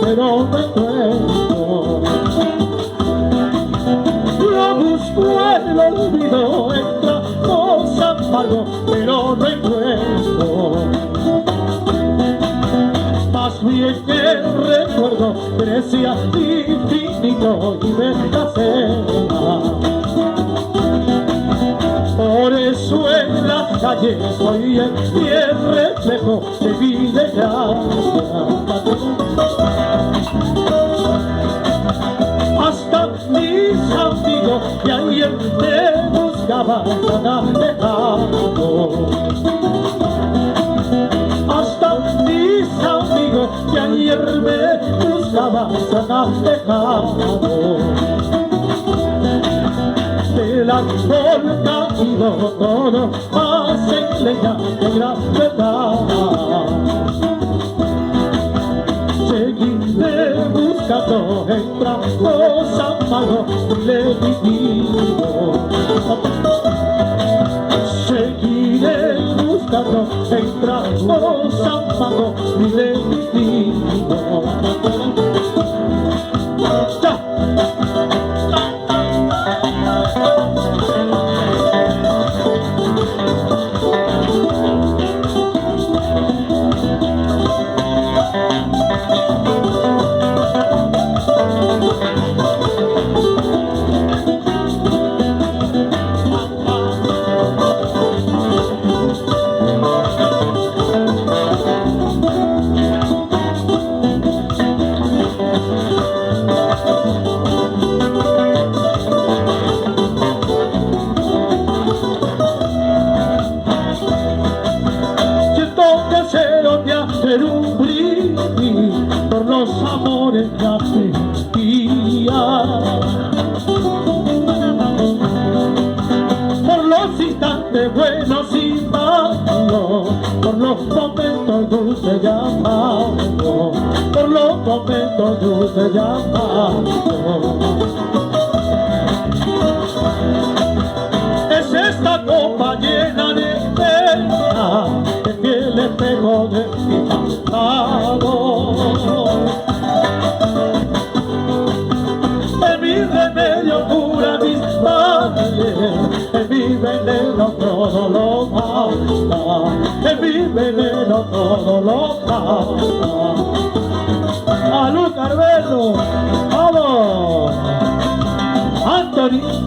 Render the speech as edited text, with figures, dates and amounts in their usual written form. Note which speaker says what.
Speaker 1: Pero no encuentro. Yo busco el olvido en tragos amargos, pero no encuentro. Más bien el recuerdo crecía infinito y me casera. Por eso en la calle soy el reflejo de mi desgracia. Hasta mis amigos que ayer me buscaban han alejado. Hasta mis amigos que ayer me buscaban han alejado. Del árbol caído todo hace leña de gravedad. Seguiré buscando en tragos amargos y le vivido. Seguiré buscando en tragos amargos y le vivido. Hacer un brindis por los amores que hacía, por los instantes buenos y malos, por los momentos dulces y amargos, por los momentos dulces y amargos. Es esta copa llena de pena, el espejo de mi pasado. En mi remedio cura mis males, en mi veneno todo lo mata, en mi veneno todo lo mata. ¡Salud, Carmelo! ¡Vamos! Anthony.